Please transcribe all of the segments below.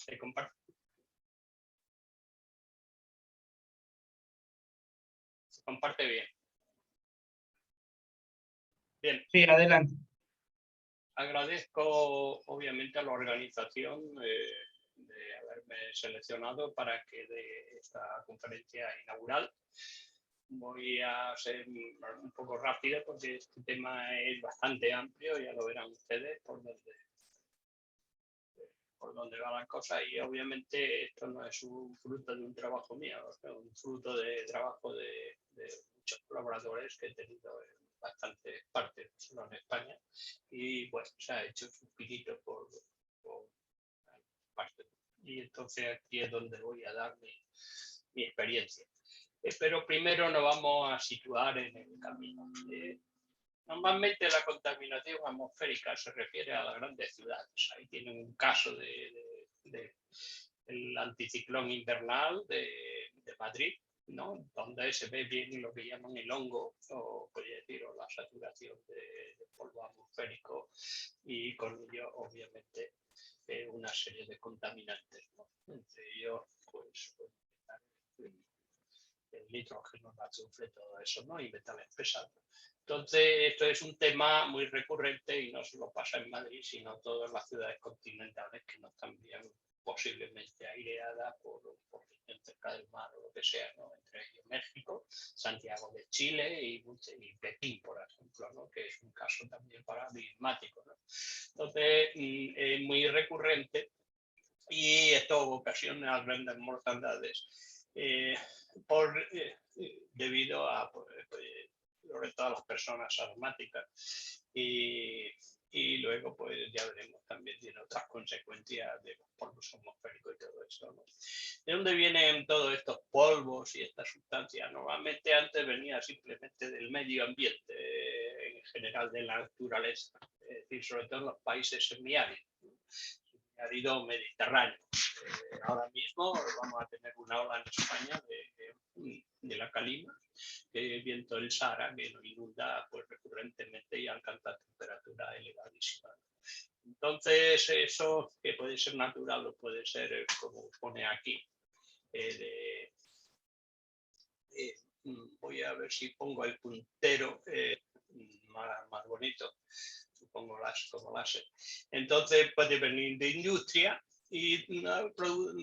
Se comparte. Se comparte bien. Bien. Sí, adelante. Agradezco obviamente a la organización de haberme seleccionado para que dé esta conferencia inaugural. Voy a ser un poco rápido porque este tema es bastante amplio, ya lo verán ustedes por dónde va la cosa, y obviamente esto no es un fruto de un trabajo mío, es un fruto de trabajo de muchos colaboradores que he tenido en bastantes partes, solo en España, y bueno, se ha hecho un pinito por parte. Y entonces aquí es donde voy a dar mi experiencia. Pero primero nos vamos a situar en el camino. Normalmente la contaminación atmosférica se refiere a las grandes ciudades. Ahí tienen un caso del anticiclón invernal de Madrid, ¿no? Donde se ve bien lo que llaman el hongo, o podría decir, o la saturación de polvo atmosférico, y con ello, obviamente, una serie de contaminantes, ¿no? Entre ellos, pues el nitrógeno, el azufre, todo eso, ¿no? Y metales pesados. Entonces, esto es un tema muy recurrente y no solo pasa en Madrid, sino en todas las ciudades continentales que no están bien posiblemente aireadas por cerca del mar o lo que sea, ¿no? Entre ellos México, Santiago de Chile y Pekín, por ejemplo, ¿no? Que es un caso también paradigmático, ¿no? Entonces, es muy recurrente y esto ocasiona grandes mortandades debido a sobre todo a las personas asmáticas, y luego pues ya veremos, también tiene otras consecuencias de los polvos atmosféricos y todo esto, ¿no? ¿De dónde vienen todos estos polvos y estas sustancias? Normalmente antes venía simplemente del medio ambiente, en general de la naturaleza, es decir, sobre todo en los países semiáridos, árido mediterráneo. Ahora mismo vamos a tener una ola en España de la calima, que es viento del Sahara, que nos inunda pues recurrentemente y alcanza temperaturas elevadísimas. Entonces, eso que puede ser natural o puede ser, como pone aquí, voy a ver si pongo el puntero más bonito, supongo como láser. Entonces puede venir de industria y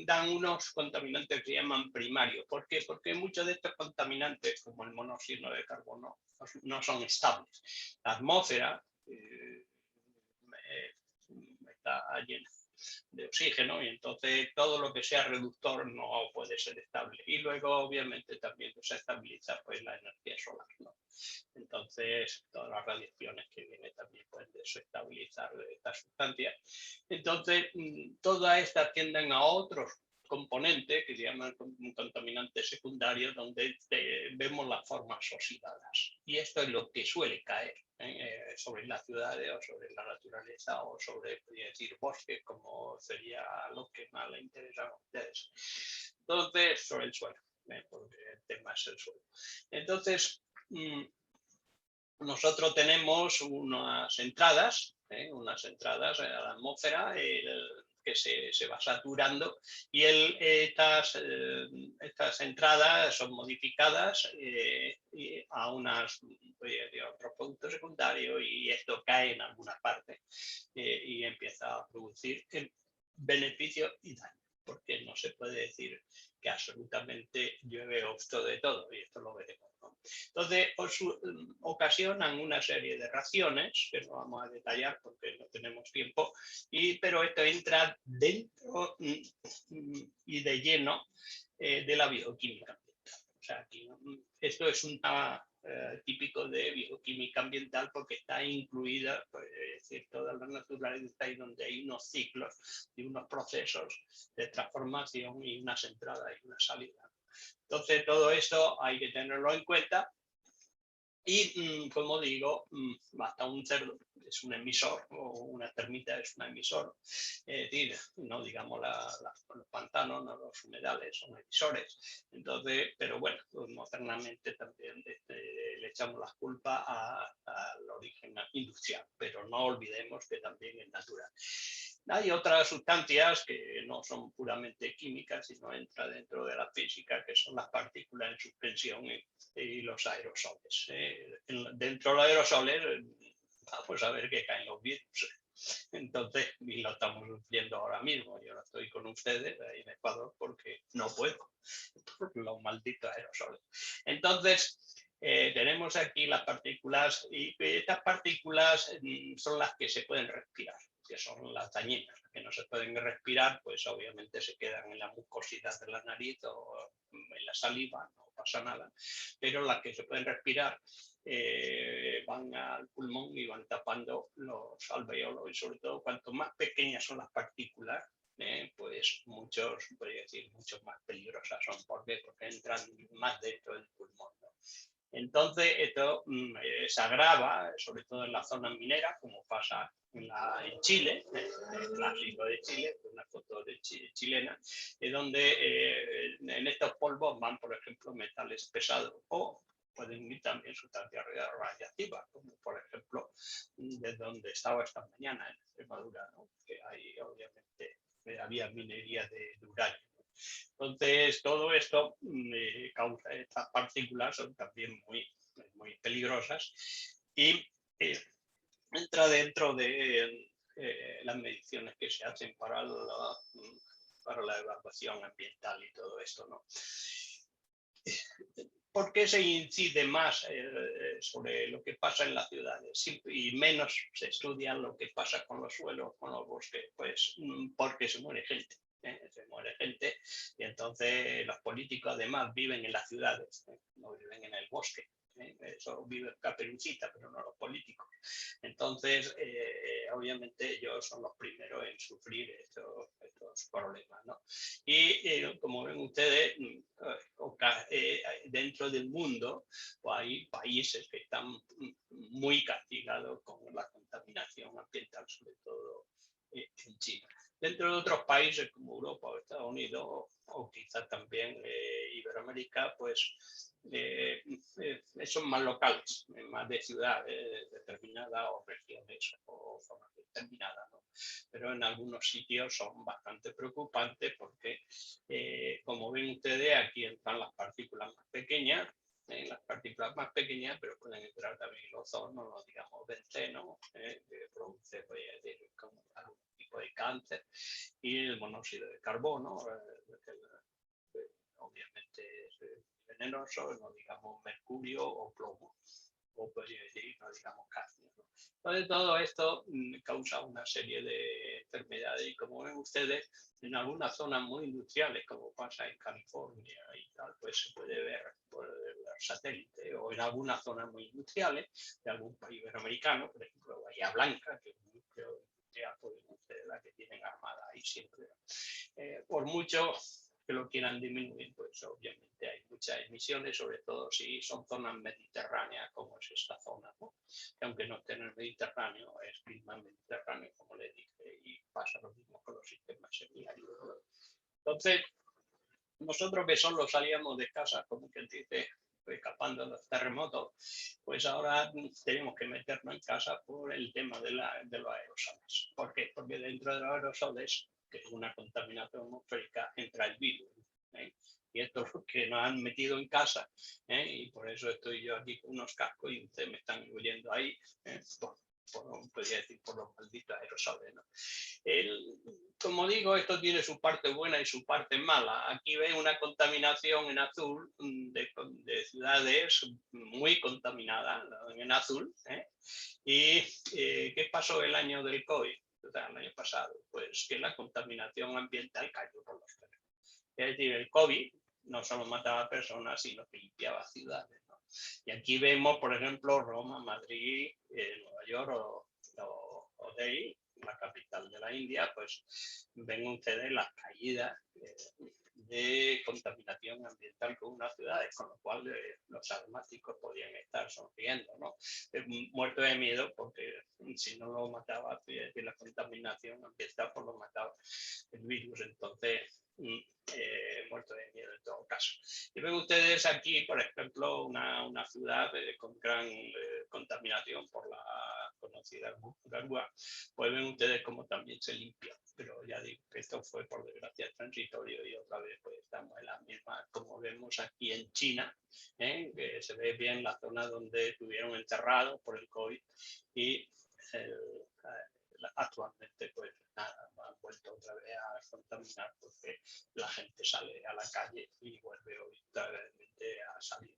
dan unos contaminantes que se llaman primarios. ¿Por qué? Porque muchos de estos contaminantes, como el monóxido de carbono, no son estables. La atmósfera está llena de oxígeno, y entonces todo lo que sea reductor no puede ser estable. Y luego, obviamente, también se estabiliza pues la energía solar, ¿no? Entonces, todas las radiaciones que vienen también pueden desestabilizar estas sustancias. Entonces, todas estas tienden a otros componentes que se llaman contaminantes secundarios, donde vemos las formas oxidadas. Y esto es lo que suele caer sobre las ciudades o sobre la naturaleza o sobre, podría decir, bosques, como sería lo que más les interesa a ustedes. Entonces, sobre el suelo, porque el tema es el suelo. Entonces, nosotros tenemos unas entradas a la atmósfera que se va saturando, y estas entradas son modificadas a otros productos secundarios, y esto cae en alguna parte y empieza a producir beneficio y daño, porque no se puede decir que absolutamente llueve obsto de todo, y esto lo veremos, ¿no? Entonces, ocasionan una serie de reacciones que no vamos a detallar porque no tenemos tiempo, pero esto entra dentro y de lleno de la bioquímica ambiental. O sea, aquí, esto es un típico de bioquímica ambiental, porque está incluida, pues, es decir, toda la naturaleza está ahí, donde hay unos ciclos y unos procesos de transformación y unas entradas y una salida. Entonces, todo esto hay que tenerlo en cuenta. Y, como digo, hasta un cerdo es un emisor, o una termita es un emisor. Es decir, no digamos los pantanos, no, los humedales son emisores. Entonces, pero bueno, pues, modernamente también le echamos las culpas al origen industrial, pero no olvidemos que también es natural. Hay otras sustancias que no son puramente químicas, sino entra dentro de la física, que son las partículas en suspensión y los aerosoles. Dentro de los aerosoles vamos a ver que caen los virus. Entonces, y lo estamos viendo ahora mismo. Yo no estoy con ustedes ahí en Ecuador porque no puedo, por los malditos aerosoles. Entonces, tenemos aquí las partículas y estas partículas son las que se pueden respirar, que son las dañinas, que no se pueden respirar, pues obviamente se quedan en la mucosidad de la nariz o en la saliva, no pasa nada, pero las que se pueden respirar van al pulmón y van tapando los alveolos, y sobre todo cuanto más pequeñas son las partículas, pues podría decir, mucho más peligrosas son. ¿Por qué? Porque entran más dentro del pulmón, ¿no? Entonces, esto se agrava, sobre todo en la zona minera, como pasa en Chile, el clásico de Chile, una foto de chilena, donde en estos polvos van, por ejemplo, metales pesados o pueden ir también sustancias radiactivas, como por ejemplo de donde estaba esta mañana en Extremadura, ¿no? Que hay obviamente había minería de uranio. Entonces, todo esto causa, estas partículas son también muy peligrosas y entra dentro de las mediciones que se hacen para la evaluación ambiental y todo esto, ¿no? ¿Por qué se incide más sobre lo que pasa en las ciudades y menos se estudia lo que pasa con los suelos, con los bosques? Pues porque se muere gente. Se muere gente y entonces los políticos además viven en las ciudades, no viven en el bosque. Eso vive Caperucita, pero no los políticos. Entonces, obviamente ellos son los primeros en sufrir estos problemas, ¿no? Y como ven ustedes, dentro del mundo pues hay países que están muy castigados con la contaminación ambiental, sobre todo en China. Dentro de otros países como Europa o Estados Unidos o quizás también Iberoamérica, pues son más locales, más de ciudades determinadas o regiones o zonas determinadas, ¿no? Pero en algunos sitios son bastante preocupantes porque, como ven ustedes, aquí están las partículas más pequeñas, pero pueden entrar también el ozono, digamos, benceno, que produce, voy a decir, como algún tipo de cáncer, y el monóxido de carbono, que obviamente es venenoso, no digamos mercurio o plomo, o podría decir, no digamos cadmio, ¿no? Entonces, todo esto causa una serie de enfermedades y como ven ustedes, en algunas zonas muy industriales, como pasa en California y tal, pues se puede ver por el satélite, o en algunas zonas muy industriales de algún país iberoamericano, por ejemplo, Bahía Blanca, que es un núcleo industrial, pueden ustedes la que tienen armada ahí siempre. Por mucho que lo quieran disminuir, pues obviamente hay muchas emisiones, sobre todo si son zonas mediterráneas, como es esta zona, ¿no? Que aunque no esté en el Mediterráneo, es clima mediterráneo, como le dije, y pasa lo mismo con los sistemas semiáridos. Entonces, nosotros que solo salíamos de casa, como quien dice, escapando de los terremotos, pues ahora tenemos que meternos en casa por el tema de los aerosoles. ¿Por qué? Porque dentro de los aerosoles, que es una contaminación atmosférica, entra el virus. Y esto es lo que nos han metido en casa, y por eso estoy yo aquí con unos cascos y ustedes me están oyendo ahí, podría decir, por los malditos aerosoles, ¿no? Como digo, esto tiene su parte buena y su parte mala. Aquí ven una contaminación en azul de ciudades muy contaminadas, en azul. ¿Y qué pasó el año del COVID? O sea, el año pasado, pues que la contaminación ambiental cayó por los suelos. Es decir, el COVID no solo mataba a personas, sino que limpiaba ciudades, ¿no? Y aquí vemos, por ejemplo, Roma, Madrid, Nueva York o Delhi, la capital de la India, pues ven ustedes las caídas de contaminación ambiental con unas ciudades, con lo cual los asmáticos podían estar sonriendo, ¿no? Muerto de miedo porque si no lo mataba la contaminación ambiental, pues lo mataba el virus. Entonces, muerto de miedo en todo caso. Y ven ustedes aquí, por ejemplo, una ciudad con gran contaminación por la conocida Garúa, pues ven ustedes cómo también se limpia. Pero ya digo que esto fue por desgracia transitorio y otra vez pues estamos en la misma, como vemos aquí en China, que se ve bien la zona donde estuvieron enterrados por el COVID y actualmente pues nada, han vuelto otra vez a contaminar porque la gente sale a la calle y vuelve obviamente a salir.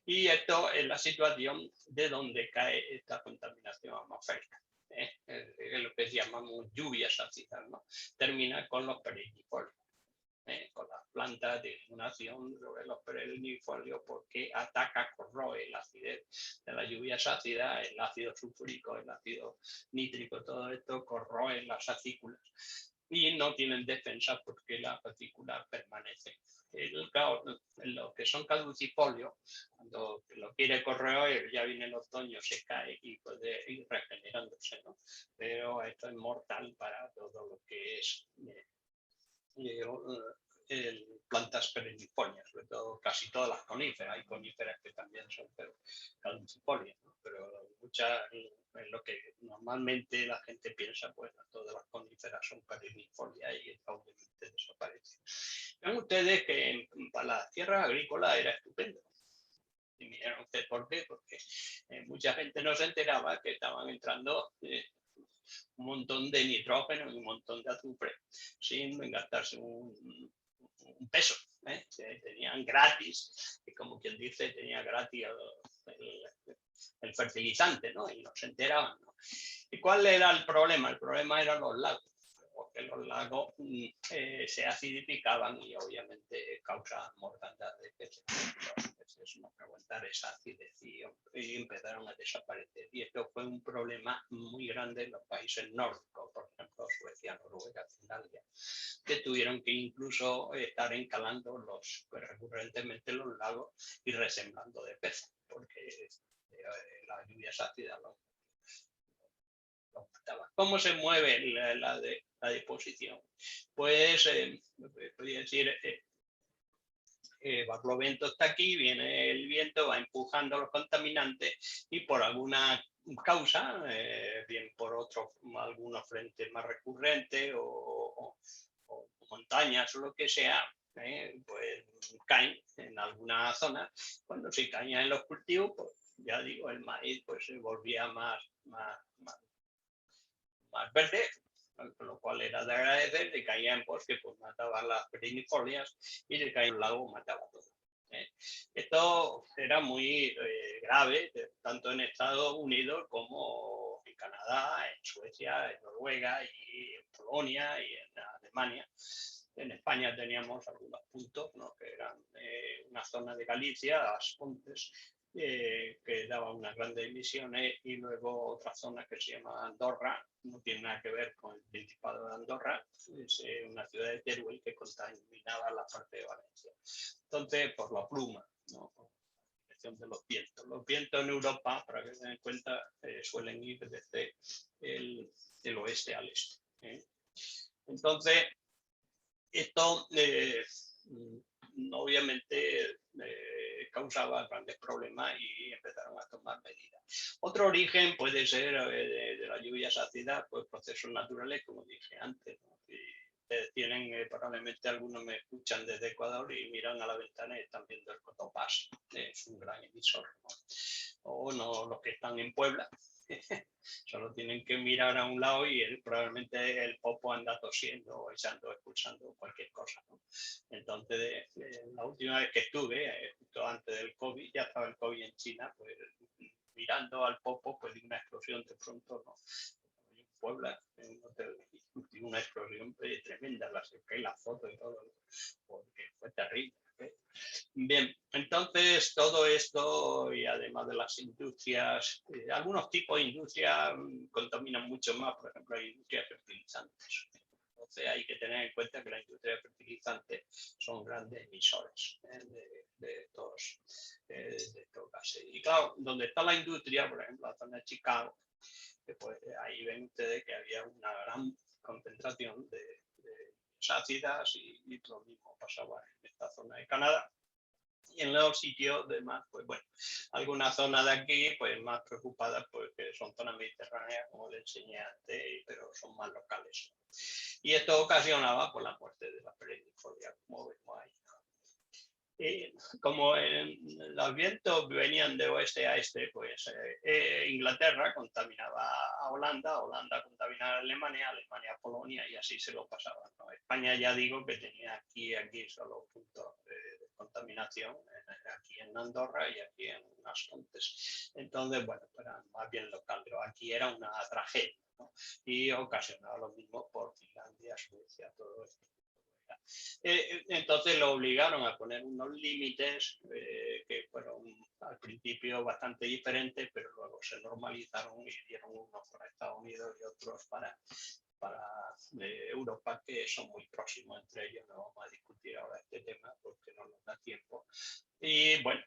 Y esto es la situación de donde cae esta contaminación atmosférica. Es lo que llamamos lluvias ácidas, ¿no? Termina con los perennifolios, con las plantas de eliminación sobre los perennifolios porque ataca, corroe la acidez de las lluvias ácidas, el ácido sulfúrico, el ácido nítrico, todo esto corroe las acículas y no tienen defensa porque las acículas permanecen. Lo que son caducifolios, cuando lo quiere corroer, ya viene el otoño, se cae y puede ir regenerándose, ¿no? Pero esto es mortal para todo lo que es plantas perennifolias, sobre todo casi todas las coníferas. Hay coníferas que también son caducifolias, ¿no? Pero muchas, es lo que normalmente la gente piensa, pues todas las coníferas son perennifolias y obviamente desaparecen. Ven ustedes que para la tierra agrícola era estupendo. Y miren ustedes por qué, porque mucha gente no se enteraba que estaban entrando un montón de nitrógeno y un montón de azufre sin gastarse un peso. Tenían gratis, y como quien dice, tenía gratis el fertilizante, ¿no? Y no se enteraban, ¿no? ¿Y cuál era el problema? El problema eran los lagos, porque los lagos se acidificaban y obviamente causaban mortandad de peces. Los peces no aguantar esa acidez y empezaron a desaparecer. Y esto fue un problema muy grande en los países nórdicos, por ejemplo, Suecia, Noruega, Finlandia, que tuvieron que incluso estar encalando recurrentemente los lagos y resembrando de peces, porque las lluvias ácidas los mataban. ¿Cómo se mueve la deposición? Pues, podría decir, barlovento está aquí, viene el viento, va empujando los contaminantes y por alguna causa, bien por algunos frentes más recurrentes o montañas o lo que sea, pues caen en alguna zona. Cuando se caían en los cultivos, pues ya digo, el maíz pues se volvía más verde, con lo cual era de agradecer, le caía en bosque, pues mataba las perennifolias y le caía en un lago, mataba todo. Esto era muy grave, tanto en Estados Unidos como en Canadá, en Suecia, en Noruega y en Polonia y en Alemania. En España teníamos algunos puntos, ¿no? Que eran una zona de Galicia, As Pontes, que daba unas grandes emisiones, y luego otra zona que se llama Andorra, no tiene nada que ver con el Principado de Andorra, es una ciudad de Teruel que contaminaba la parte de Valencia. Entonces, por la pluma, ¿no? Por la dirección de los vientos. Los vientos en Europa, para que se den cuenta, suelen ir desde el oeste al este. Entonces, esto obviamente causaba grandes problemas y empezaron a tomar medidas. Otro origen puede ser de las lluvias ácidas, pues procesos naturales, como dije antes, ¿no? Tienen, probablemente algunos me escuchan desde Ecuador y miran a la ventana y están viendo el Cotopaxi, es un gran emisor, ¿no? O no, los que están en Puebla, solo tienen que mirar a un lado y probablemente el popo anda tosiendo o expulsando cualquier cosa, ¿no? Entonces, la última vez que estuve, justo antes del COVID, ya estaba el COVID en China, pues mirando al popo, pues una explosión de pronto, ¿no? En Puebla, una explosión tremenda, la foto y todo, porque fue terrible. Bien, entonces todo esto, y además de las industrias, algunos tipos de industrias contaminan mucho más, por ejemplo, hay industrias fertilizantes. Entonces hay que tener en cuenta que las industrias fertilizantes son grandes emisores de estos gases. Y claro, donde está la industria, por ejemplo, la zona de Chicago, pues ahí ven ustedes que había una gran concentración de ácidas y lo mismo pasaba en esta zona de Canadá. Y en los sitios demás, pues bueno, algunas zonas de aquí, pues más preocupadas, pues que son zonas mediterráneas, como le enseñé antes, pero son más locales. Y esto ocasionaba pues, la muerte de la perennifolia, como vemos ahí. Como los vientos venían de oeste a este, pues Inglaterra contaminaba a Holanda, Holanda contaminaba a Alemania, Alemania a Polonia y así se lo pasaban, ¿no? España ya digo que tenía aquí solo puntos de contaminación, aquí en Andorra y aquí en As Pontes. Entonces, bueno, era más bien local, pero aquí era una tragedia, ¿no? Y ocasionaba lo mismo por Finlandia, Suecia, todo esto. Entonces lo obligaron a poner unos límites que fueron al principio bastante diferentes, pero luego se normalizaron y dieron unos para Estados Unidos y otros para Europa, que son muy próximos entre ellos. No vamos a discutir ahora este tema porque no nos da tiempo. Y bueno,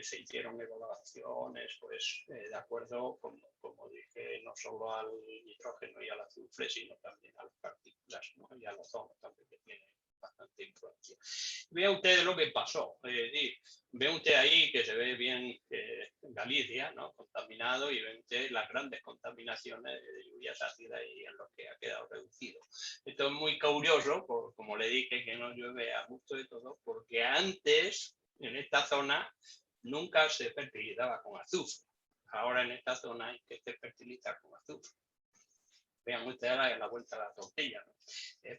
se hicieron evaluaciones pues, de acuerdo, como dije, no solo al nitrógeno y al azufre, sino también a las partículas, ¿no? Y al ozono también, que tiene bastante influencia. Vea usted lo que pasó. Ve usted ahí que se ve bien Galicia, ¿no? Contaminado, y ve usted las grandes contaminaciones de lluvias ácidas y en lo que ha quedado reducido. Esto es muy curioso, como le dije, que no llueve a gusto de todo, porque antes en esta zona nunca se fertilizaba con azufre. Ahora en esta zona hay que se fertiliza con azufre. Vean ustedes ahora la vuelta a la tortilla, ¿no?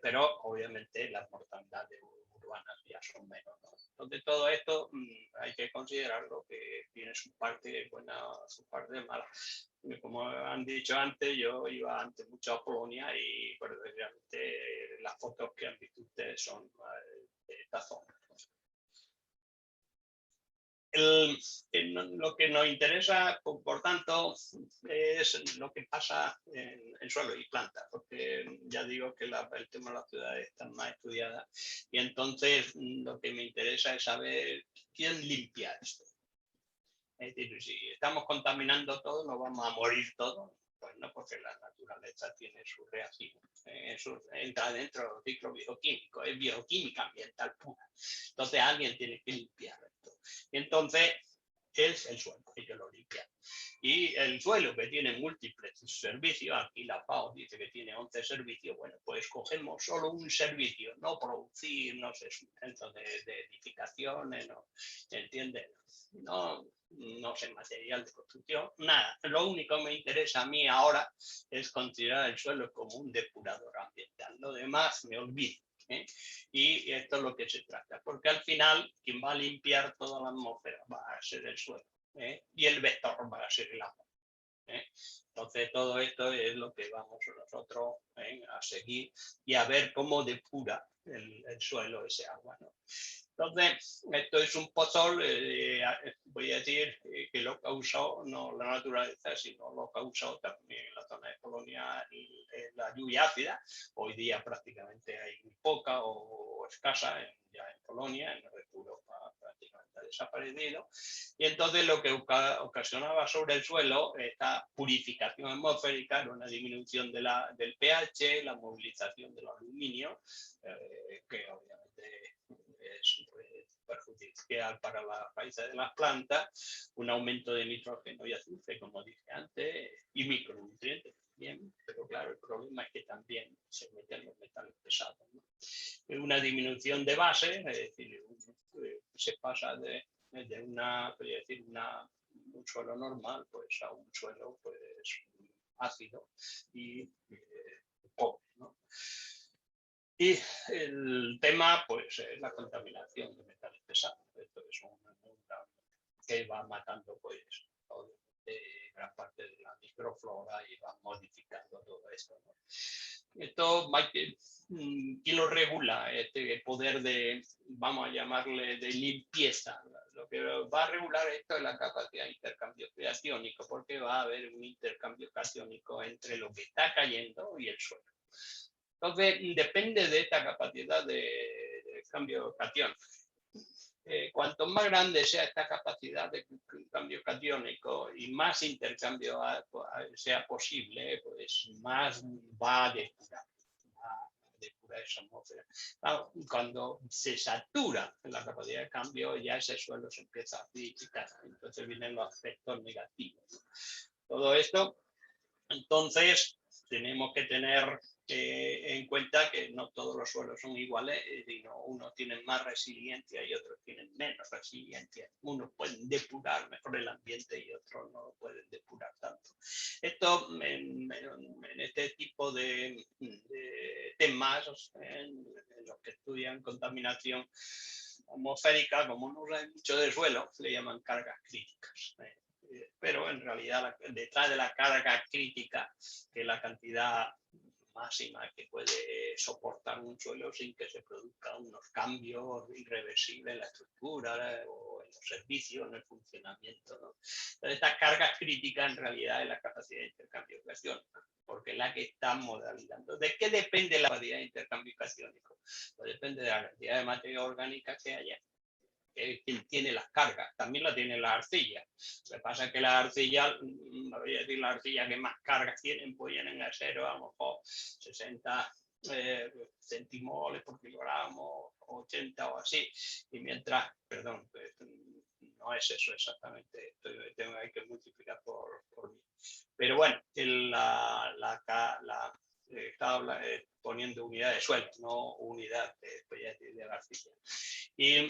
Pero obviamente las mortalidades urbanas ya son menos, ¿no? Entonces todo esto hay que considerarlo que tiene su parte buena, su parte mala. Como han dicho antes, yo iba antes mucho a Polonia y pues, realmente las fotos que han visto ustedes son de esta zona. Lo que nos interesa, por tanto, es lo que pasa en suelo y planta, porque ya digo que el tema de las ciudades está más estudiada, y entonces lo que me interesa es saber quién limpia esto. Es decir, si estamos contaminando todo, nos vamos a morir todos. Pues no, porque la naturaleza tiene su reacción, entra dentro del ciclo bioquímico, es bioquímica ambiental pura. Entonces alguien tiene que limpiar esto. Y entonces es el suelo, ellos lo limpian. Y el suelo, que tiene múltiples servicios, aquí la FAO dice que tiene 11 servicios, bueno, pues cogemos solo un servicio, no producir, no sé, centros de edificaciones, no, ¿entiendes? No sé, material de construcción, nada. Lo único que me interesa a mí ahora es considerar el suelo como un depurador ambiental. Lo demás me olvido. Y esto es lo que se trata, porque al final quien va a limpiar toda la atmósfera va a ser el suelo, y el vector va a ser el agua. Entonces todo esto es lo que vamos nosotros a seguir y a ver cómo depura el suelo ese agua, ¿no? Entonces, esto es un pozol, voy a decir que lo causó no la naturaleza, sino lo causó también en la zona de Polonia la lluvia ácida. Hoy día prácticamente hay muy poca o escasa ya en Polonia, en el resto de Europa prácticamente ha desaparecido. Y entonces lo que ocasionaba sobre el suelo esta purificación atmosférica era una disminución del pH, la movilización del aluminio, que obviamente es perjudicial para las raíces de las plantas, un aumento de nitrógeno y azufre, como dije antes, y micronutrientes también, pero claro, el problema es que también se meten los metales pesados, ¿no? Una disminución de base, es decir, se pasa de un suelo normal pues a un suelo pues ácido y pobre, ¿no? Y el tema, pues, es la contaminación de metales pesados. Esto es una que va matando, pues, gran parte de la microflora y va modificando todo esto, ¿no? Esto, ¿quién lo regula? Este poder de, vamos a llamarle, de limpieza. Lo que va a regular esto es la capacidad de intercambio catiónico, porque va a haber un intercambio catiónico entre lo que está cayendo y el suelo. Entonces, depende de esta capacidad de cambio catiónico. Cuanto más grande sea esta capacidad de cambio catiónico y más intercambio sea posible, pues más va a depurar temperatura de esa atmósfera. Claro, cuando se satura la capacidad de cambio, ya ese suelo se empieza a acidificar, entonces vienen los aspectos negativos, ¿no? Todo esto, entonces, tenemos que tener en cuenta que no todos los suelos son iguales, sino unos tienen más resiliencia y otros tienen menos resiliencia. Unos pueden depurar mejor el ambiente y otros no lo pueden depurar tanto. Esto, en este tipo de temas, en los que estudian contaminación atmosférica, como no saben mucho de suelo, le llaman cargas críticas. Pero en realidad detrás de la carga crítica, que es la cantidad máxima que puede soportar un suelo sin que se produzcan unos cambios irreversibles en la estructura o en los servicios, en el funcionamiento, ¿no? Entonces, esta carga crítica en realidad es la capacidad de intercambio catiónico, porque es la que estamos validando. ¿De qué depende la capacidad de intercambio catiónico? Pues depende de la cantidad de materia orgánica que haya. Quien tiene las cargas, también la tiene la arcilla. Lo que pasa es que la arcilla, voy a decir, la arcilla que más cargas tienen, pues vienen a ser a lo mejor 60 centimoles por kilogramo, 80 o así, y mientras, perdón, no es eso exactamente, hay que multiplicar por mí. Pero bueno, estaba poniendo unidad de suelo, no unidad de arcilla. Y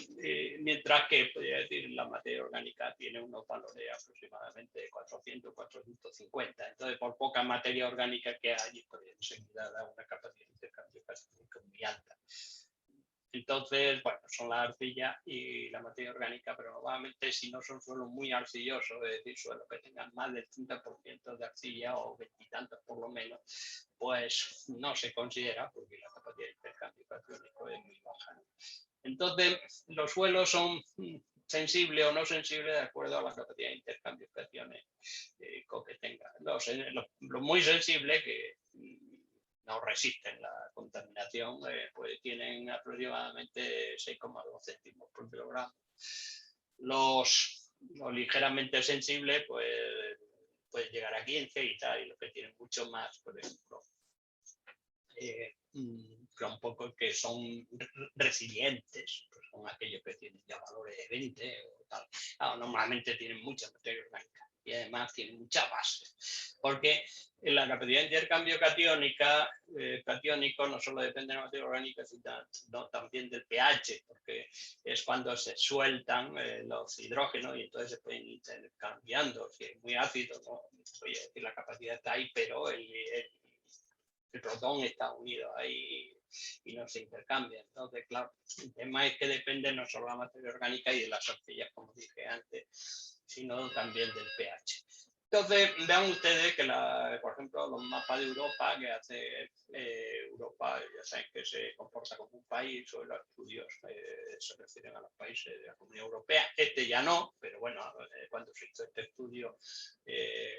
mientras que, podría decir, la materia orgánica tiene unos valores aproximadamente 400, 450. Entonces, por poca materia orgánica que hay, pues enseguida da una capacidad de intercambio catiónico muy alta. Entonces, bueno, son la arcilla y la materia orgánica, pero normalmente si no son suelos muy arcillosos, es decir, suelos que tengan más del 30% de arcilla o 20 y tantos por lo menos, pues no se considera porque la capacidad de intercambio catiónico es muy baja, ¿no? Entonces, los suelos son sensibles o no sensibles de acuerdo a la capacidad de intercambio catiónico que tengan. Lo muy sensible que no resisten la contaminación, pues tienen aproximadamente 6,2 céntimos por kilogramo. Los ligeramente sensibles, pues pueden llegar a 15 y tal, y los que tienen mucho más, por ejemplo, un poco que son resilientes, pues son aquellos que tienen ya valores de 20 o tal. Claro, normalmente tienen mucha materia orgánica y además tienen mucha base, porque la capacidad de intercambio catiónico no solo depende de la materia orgánica, sino también del pH, porque es cuando se sueltan los hidrógenos y entonces se pueden ir intercambiando. Si es muy ácido, ¿no? Oye, la capacidad está ahí, pero el protón está unido ahí y no se intercambia. Entonces, claro, el tema es que depende no solo de la materia orgánica y de las arcillas, como dije antes, sino también del pH. Entonces, vean ustedes que, por ejemplo, los mapas de Europa que hace Europa, ya saben que se comporta como un país, o los estudios se refieren a los países de la Comunidad Europea. Este ya no, pero bueno, cuando se hizo este estudio,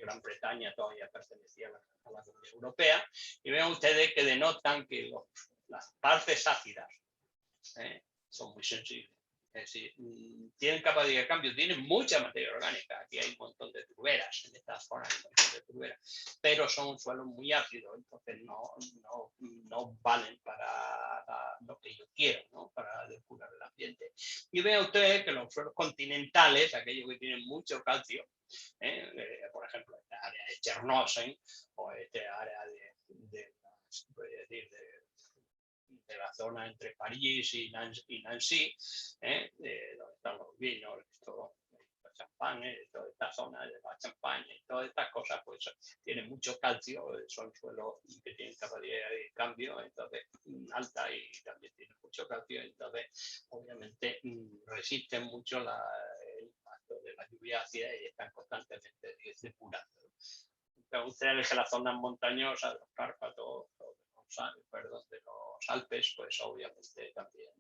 Gran Bretaña todavía pertenecía a la Comunidad Europea. Y vean ustedes que denotan que las partes ácidas son muy sensibles. Es decir, tienen capacidad de cambio, tienen mucha materia orgánica. Aquí hay un montón de turberas, en esta zona hay un montón de turberas, pero son suelos muy ácidos, entonces no valen para lo que yo quiero, ¿no? Para depurar el ambiente. Y vean ustedes que los suelos continentales, aquellos que tienen mucho calcio, por ejemplo, esta área de Chernósen o esta área de la zona entre París y Nancy, donde están los vinos, la champaña, toda esta zona de la champaña y todas estas cosas, pues tienen mucho calcio, son suelos que tienen capacidad de cambio, entonces alta, y también tienen mucho calcio, entonces obviamente resisten mucho el impacto de la lluvia ácida y están constantemente depurando. Ustedes que las zonas montañosas, los Cárpatos, de los Alpes, pues obviamente también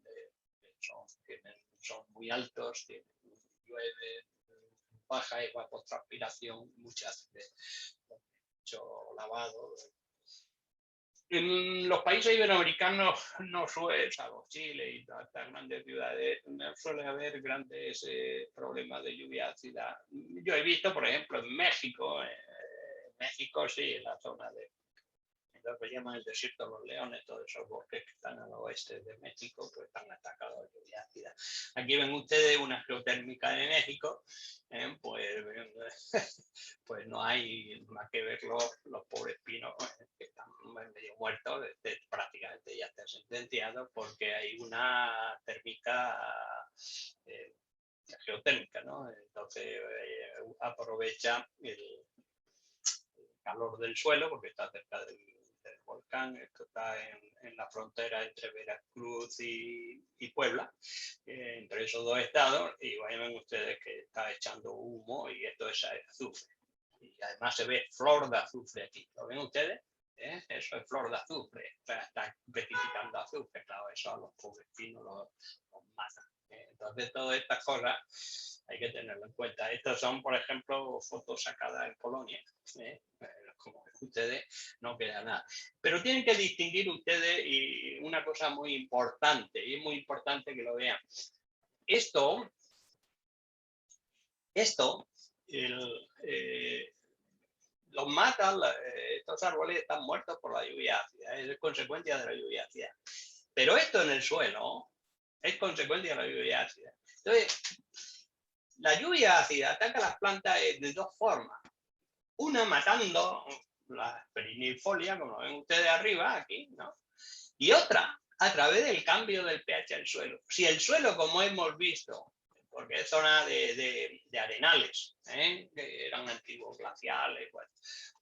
son muy altos, llueve, baja evapotranspiración, mucho lavado. En los países iberoamericanos no suele, salvo Chile y todas estas grandes ciudades, no suele haber grandes problemas de lluvia ácida. Yo he visto, por ejemplo, en México sí, en la zona de lo que llaman el desierto de los leones, todos esos bosques que están al oeste de México, pues están atacados de lluvia ácida. Aquí ven ustedes una geotérmica de México, pues no hay más que ver los pobres pinos que están medio muertos, prácticamente ya están sentenciados porque hay una térmica geotérmica, ¿no? Entonces aprovecha el calor del suelo porque está cerca del volcán. Esto está en la frontera entre Veracruz y Puebla, entre esos dos estados, y ven ustedes que está echando humo y esto es azufre. Y además se ve flor de azufre aquí. ¿Lo ven ustedes? Eso es flor de azufre. O sea, está precipitando azufre. Claro, eso a los pobres pinos los mata. Entonces, todas estas cosas hay que tenerlo en cuenta. Estas son, por ejemplo, fotos sacadas en Polonia. Como ven ustedes, no queda nada. Pero tienen que distinguir ustedes y una cosa muy importante, y es muy importante que lo vean. Esto los matan, estos árboles están muertos por la lluvia ácida, es consecuencia de la lluvia ácida. Pero esto en el suelo es consecuencia de la lluvia ácida. Entonces, la lluvia ácida ataca a las plantas de dos formas. Una matando la perennifolia, como ven ustedes arriba, aquí, ¿no? Y otra a través del cambio del pH del suelo. Si el suelo, como hemos visto, porque es zona de arenales, que eran antiguos glaciales, bueno,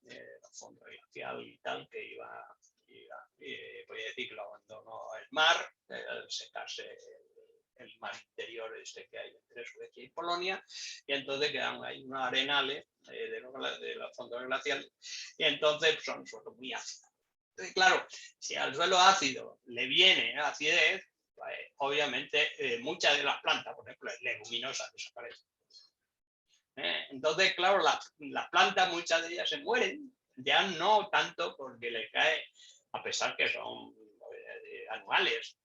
los fondos glaciales y tal, que iba voy a decir que lo abandonó el mar, al secarse el mar interior este que hay entre Suecia y Polonia, y entonces quedan ahí unos arenales de los fondos glaciales, y entonces son suelos muy ácidos. Entonces, claro, si al suelo ácido le viene acidez, pues, obviamente muchas de las plantas, por ejemplo, leguminosas, desaparecen. Entonces, claro, las plantas, muchas de ellas se mueren, ya no tanto porque le cae, a pesar que son anuales,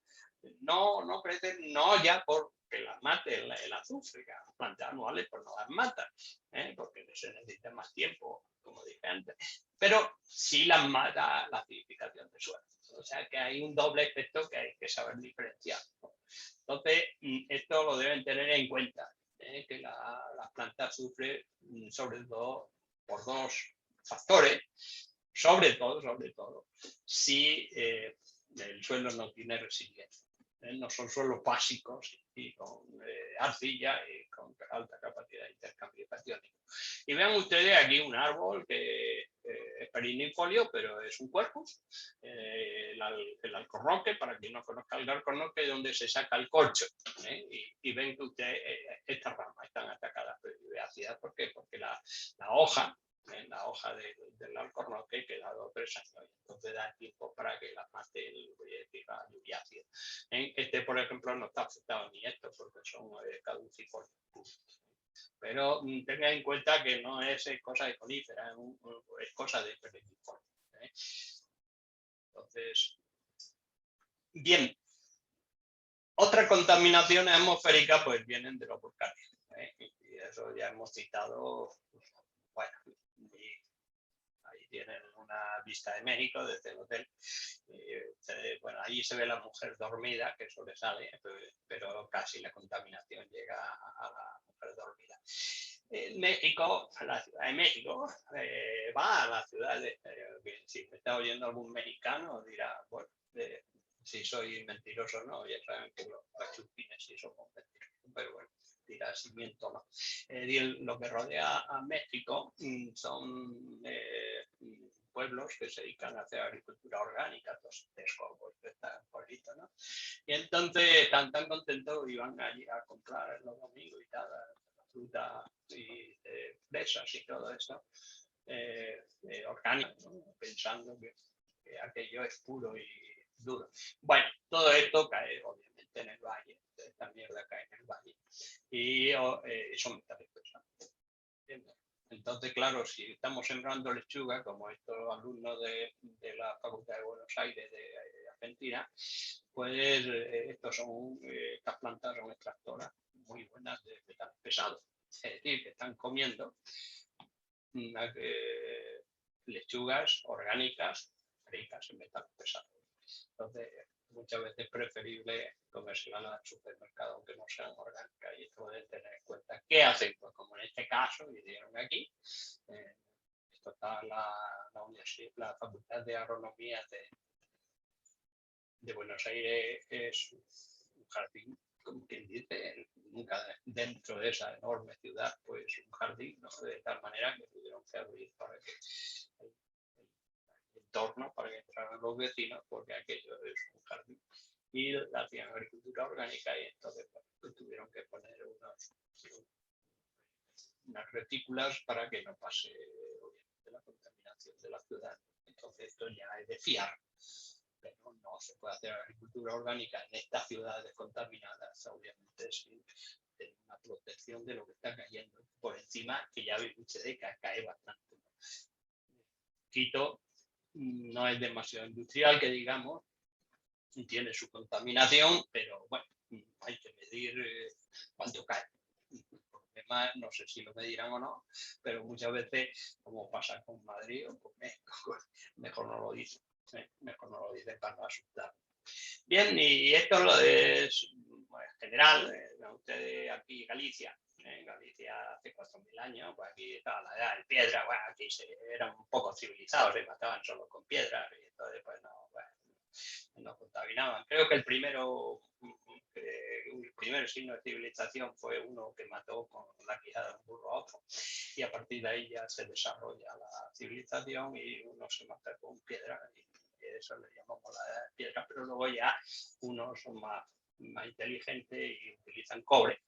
no crecen, no ya porque las mate el azufre, las plantas anuales pues no las matan, porque se necesita más tiempo, como dije antes, pero sí las mata la acidificación del suelo. O sea que hay un doble efecto que hay que saber diferenciar. Entonces, esto lo deben tener en cuenta, que las plantas sufren sobre todo por dos factores, sobre todo, si el suelo no tiene resiliencia. No son suelos básicos y con arcilla y con alta capacidad de intercambio catiónico. Y vean ustedes aquí un árbol que es perennifolio, pero es un quercus, el alcornoque, para quien no conozca el alcornoque, es donde se saca el corcho. Y ven que ustedes, estas ramas están atacadas por lluvia ácida. ¿Por qué? Porque la hoja del alcornoque queda 2 o 3 años, entonces da tiempo para que la mate la lluvia ácida. Este, por ejemplo, no está afectado ni esto porque son caducifolios. Pero tenga en cuenta que no es cosa de conífera, es cosa de perennifolio. Entonces, bien. Otras contaminaciones atmosféricas pues vienen de los volcanes. Y eso ya hemos citado. Bueno, ahí tienen una vista de México desde el hotel. Bueno, allí se ve la mujer dormida, que sobresale, pero casi la contaminación llega a la mujer dormida. México, la Ciudad de México, va a la ciudad que si me está oyendo algún mexicano dirá, bueno, si soy mentiroso o no, ya saben que los pachupines sí somos mentirosos, pero bueno, dirá si miento o no. Lo que rodea a México son pueblos que se dedican a hacer agricultura orgánica, Texcoco, pues está pueblito, ¿no? Y entonces están tan contentos y van allí a comprar los domingos y tal, fruta y fresas y todo eso, orgánico, ¿no? Pensando que aquello es puro y duro. Bueno, todo esto cae obviamente en el valle, esta mierda cae en el valle y son metales pesados. Entonces, claro, si estamos sembrando lechuga, como estos alumnos de la Facultad de Buenos Aires de Argentina, pues estas plantas son extractoras muy buenas de metales pesados. Es decir, que están comiendo lechugas orgánicas ricas en metales pesados. Entonces, muchas veces es preferible comérsela al supermercado, aunque no sean orgánicas, y esto deben tener en cuenta. ¿Qué hacen? Pues como en este caso, y dieron aquí, esto está la Facultad de Agronomía de Buenos Aires, es un jardín, como quien dice, nunca dentro de esa enorme ciudad, pues un jardín, ¿no? De tal manera que tuvieron que abrir para que el entorno, para que entraran los vecinos, porque aquello es un jardín. Y hacían agricultura orgánica y entonces pues, tuvieron que poner unas retículas para que no pase obviamente la contaminación de la ciudad. Entonces esto ya es de fiar. Pero no se puede hacer agricultura orgánica en estas ciudades contaminadas, obviamente, sin tener una protección de lo que está cayendo por encima, que ya ven ustedes que cae bastante. Quito no es demasiado industrial, que digamos, tiene su contaminación, pero bueno, hay que medir cuánto cae. Además, no sé si lo medirán o no, pero muchas veces, como pasa con Madrid o con México, mejor no lo dicen. Mejor no lo dice para no asustar. Bien, y esto lo es en general, ustedes aquí Galicia, Galicia hace 4.000 años, pues aquí estaba la edad de piedra, bueno, aquí eran un poco civilizados, se mataban solo con piedras y entonces pues no, bueno, no contaminaban. Creo que el primer signo de civilización fue uno que mató con la quijada de un burro a otro, y a partir de ahí ya se desarrolla la civilización y uno se mata con piedra, y eso le llamamos la edad de piedra, pero luego ya unos son más inteligentes y utilizan cobre,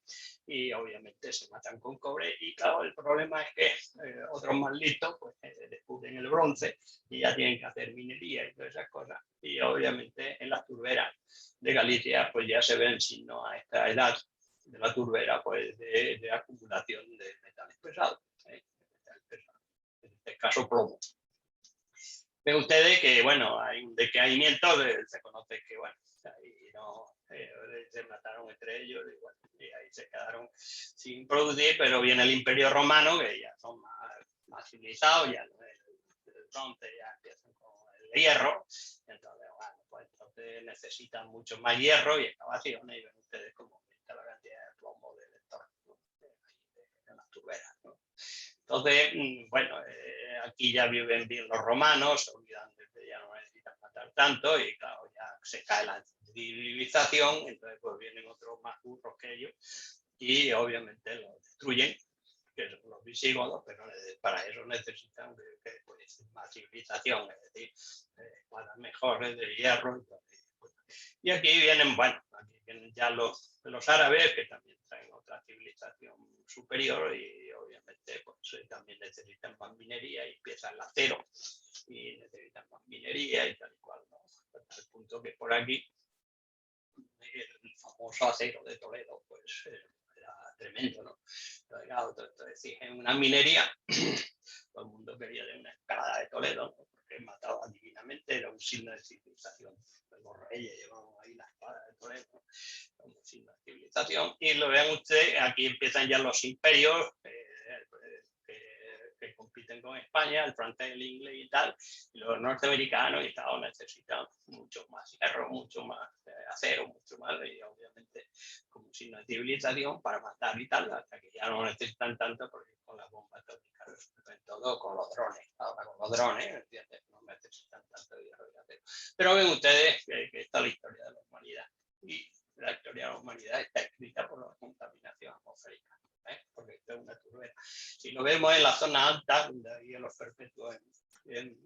y obviamente se matan con cobre, y claro, el problema es que otros más listos pues descubren el bronce y ya tienen que hacer minería y todas esas cosas, y obviamente en las turberas de Galicia pues ya se ven signos a esta edad de la turbera pues de acumulación de metales pesados, en este caso plomo. Ven ustedes que, bueno, hay un decaimiento, se conoce que, bueno, ahí no, se mataron entre ellos y, bueno, y ahí se quedaron sin producir, pero viene el Imperio Romano, que ya son más civilizados, ya no es el bronce, ya empiezan con el hierro, entonces, bueno, pues entonces necesitan mucho más hierro y excavaciones, y ven ustedes cómo aumenta la cantidad de plomo del entorno, ¿no? de las turberas, ¿no? Entonces, bueno, aquí ya viven bien los romanos, se olvidan de que ya no necesitan matar tanto y claro, ya se cae la civilización, entonces pues vienen otros más burros que ellos y obviamente los destruyen, que son los visigodos, pero para eso necesitan pues, más civilización, es decir, espadas mejores de hierro. Entonces, pues, y aquí vienen, bueno, aquí vienen ya los árabes, que también traen otra civilización superior y obviamente pues, también necesitan más minería y empieza el acero y necesitan más minería y tal y cual, ¿no? Hasta el punto que por aquí el famoso acero de Toledo pues era tremendo, ¿no? Entonces, en una minería todo el mundo quería de una escalada de Toledo, ¿no? Porque mataba divinamente, era un signo de civilización. Los reyes llevaban ahí la espada de Toledo como signo de civilización. Y lo ven ustedes, aquí empiezan ya los imperios que compiten con España, el francés, el inglés y tal, y los norteamericanos y tal necesitan mucho más hierro, mucho más acero, mucho más, y obviamente como signo de civilización para matar y tal, hasta que ya no necesitan tanto porque con las bombas atómicas resuelven todo, con los drones, ahora con los drones, ¿entiendes? No necesitan tanto hierro y acero. Pero ven ustedes que esta es la historia de la humanidad, y la historia de la humanidad está escrita por la contaminación atmosférica, porque esto es una turbera. Si lo vemos en la zona alta, donde hay los perpetuos en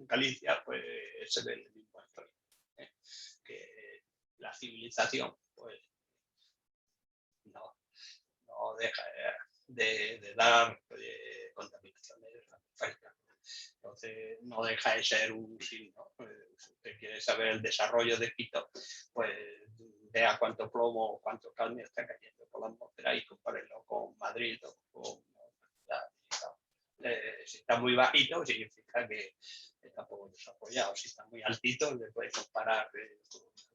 Galicia, pues se ve el mismo historia, que la civilización pues no deja de dar contaminaciones atmosféricas. Entonces no deja de ser un signo. Si usted quiere saber el desarrollo de Quito, pues vea cuánto plomo, cuánto cadmio está cayendo por la atmósfera y compárelo con Madrid o con si está muy bajito, significa que está poco desarrollado. Si está muy altito, le puede comparar,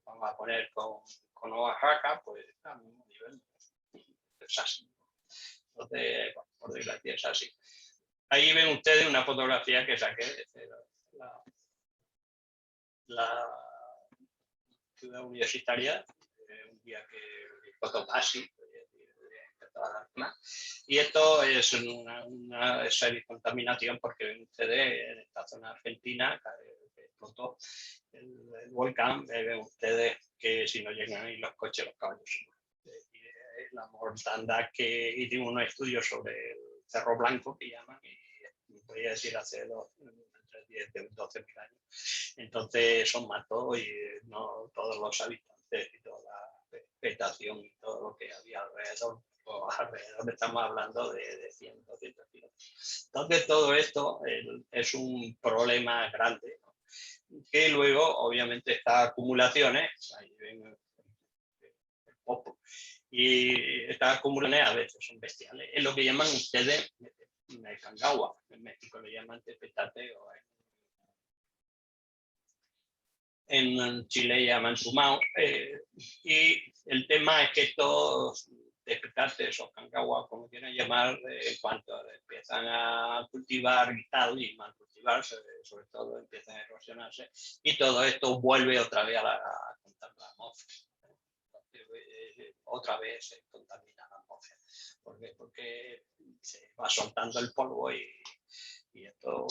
vamos a poner con Oaxaca, pues está al mismo nivel. Es así. Entonces, bueno, por desgracia es así. Ahí ven ustedes una fotografía que saqué de la la ciudad universitaria, un día que Cotopaxi, y esto es una serie de contaminación porque ven ustedes en esta zona argentina que explotó el volcán, ven ustedes que si no llegan ahí los coches, los caballos la mortandad que hicimos unos estudios sobre el Cerro Blanco, que llaman, y podría decir hace entre 10 y 12 mil años. Entonces son mató y no todos los habitantes y toda la vegetación y todo lo que había alrededor. Alrededor estamos hablando de 100, 200 kilómetros. Entonces todo esto es un problema grande, ¿no? Que luego obviamente estas acumulaciones, ahí ven el popo, y estas acumulaciones a veces son bestiales. Es lo que llaman ustedes el Cangagua, en México le llaman tepetate o en Chile llaman sumao. Y el tema es que estos tepetantes o Cangagua, como quieran llamar, en cuanto empiezan a cultivar y tal, y mal cultivarse, sobre todo empiezan a erosionarse, y todo esto vuelve otra vez a la atmósfera. Otra vez se contamina la atmósfera. ¿Por qué? Porque se va soltando el polvo y esto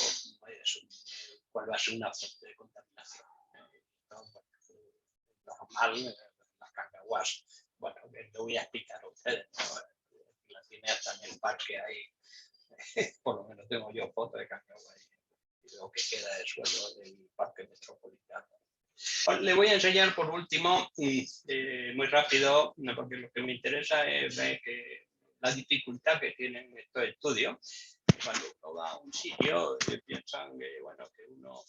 vuelve a ser una fuente de contaminación. Normal, las Cangaguas, bueno, les voy a explicar a ustedes, ¿no? La tiene hasta en el parque ahí, por lo menos tengo yo fotos de Cangagua y lo que queda del suelo del parque metropolitano. Le voy a enseñar por último, muy rápido, porque lo que me interesa es ver que la dificultad que tienen estos estudios. Cuando uno va a un sitio, piensan que, bueno, que uno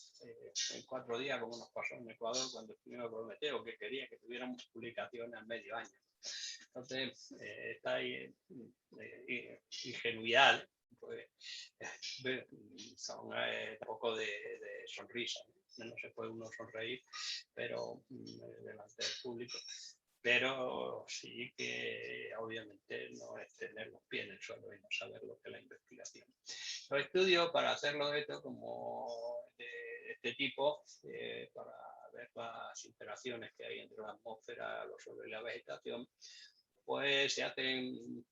en 4 días, como nos pasó en Ecuador cuando estuvimos Prometeo, que quería que tuviéramos publicaciones al medio año. Entonces, está ahí ingenuidad, pues, son un poco de sonrisa, no se puede uno sonreír, pero delante del público, pero sí que obviamente no es tener los pies en el suelo y no saber lo que es la investigación. Los estudios para hacerlo de esto como de este tipo, para ver las interacciones que hay entre la atmósfera, los suelos y la vegetación, pues se hacen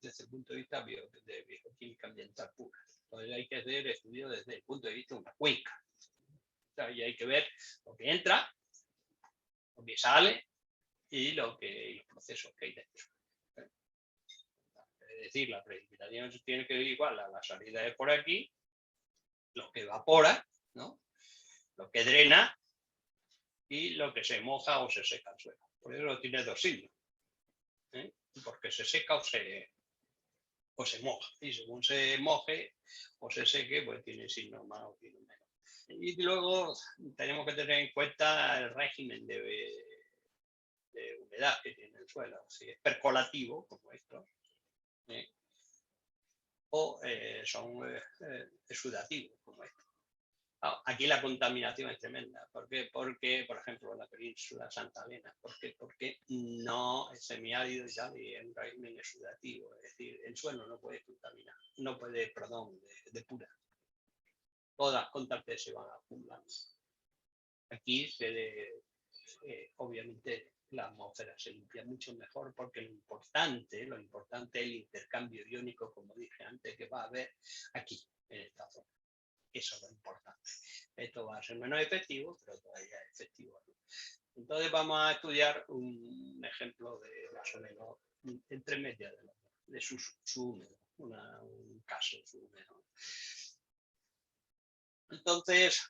desde el punto de vista de bioquímica ambiental pura. Entonces hay que hacer estudios desde el punto de vista de una cuenca. O sea, y hay que ver lo que entra, lo que sale y los procesos que hay dentro. Es decir, la precipitación tiene que ir igual a la salida de por aquí, lo que evapora, ¿no? Lo que drena y lo que se moja o se seca al suelo. Por eso tiene dos signos, porque se seca o se moja. Y según se moje o se seque, pues tiene signos más o signos menos. Y luego tenemos que tener en cuenta el régimen de humedad que tiene el suelo. Si es percolativo, como esto, o son exudativos, como esto. Aquí la contaminación es tremenda. ¿Por qué? Porque, por ejemplo, en la península Santa Elena, porque no es semiárido y tal, y es un régimen exudativo. Es decir, el suelo no puede contaminar, no puede, perdón, depurar. Todas las constantes se van acumulando. Aquí obviamente la atmósfera se limpia mucho mejor porque lo importante es el intercambio iónico, como dije antes, que va a haber aquí, en esta zona. Eso es lo importante. Esto va a ser menos efectivo, pero todavía es efectivo, ¿no? Entonces vamos a estudiar un ejemplo de más o menos entre medias de su húmedo, un caso su húmedo. Entonces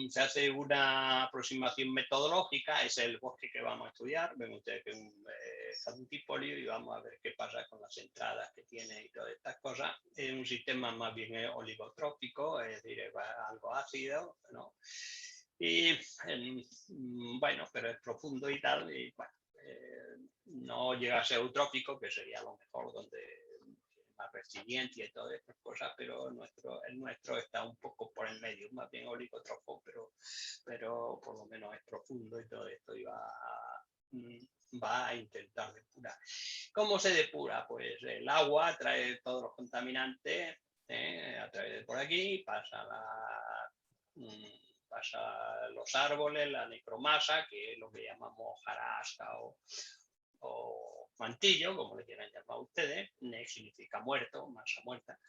se hace una aproximación metodológica, es el bosque que vamos a estudiar, ven ustedes que es un tipolio y vamos a ver qué pasa con las entradas que tiene y todas estas cosas. Es un sistema más bien oligotrópico, es decir, es algo ácido, ¿no? Y bueno, pero es profundo y tal, y bueno, no llega a ser eutrófico, que sería lo mejor donde más resiliencia y todas estas cosas, pero el nuestro está un poco por el medio, más bien oligotrofo, pero por lo menos es profundo y todo esto y va a intentar depurar. ¿Cómo se depura? Pues el agua trae todos los contaminantes a través de por aquí, pasa pasa los árboles, la necromasa, que es lo que llamamos hojarasca o mantillo, como le quieran llamar ustedes. Ne significa muerto, masa muerta.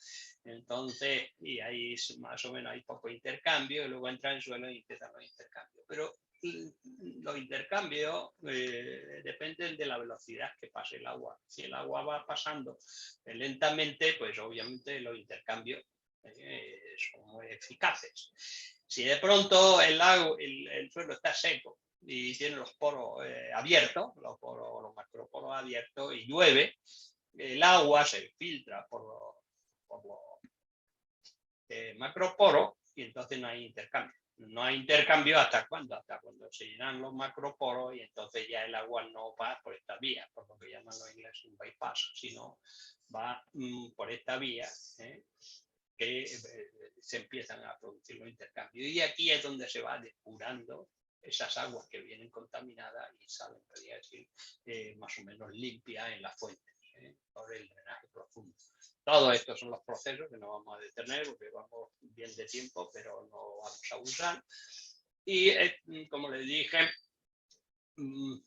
Entonces, y ahí más o menos hay poco intercambio, y luego entra en suelo y empiezan los intercambios. Pero los intercambios dependen de la velocidad que pase el agua. Si el agua va pasando lentamente, pues obviamente los intercambios son muy eficaces. Si de pronto el suelo está seco y tiene los poros abiertos, los macroporos abiertos, y llueve, el agua se filtra por los macroporos y entonces no hay intercambio. No hay intercambio hasta cuándo, hasta cuando se llenan los macroporos y entonces ya el agua no va por esta vía, por lo que llaman los ingleses un bypass, sino va por esta vía que se empiezan a producir los intercambios. Y aquí es donde se va depurando esas aguas que vienen contaminadas y salen, podría decir, más o menos limpias en las fuentes, por el drenaje profundo. Todos estos son los procesos que no vamos a detener porque vamos bien de tiempo, pero no vamos a usar. Y como les dije,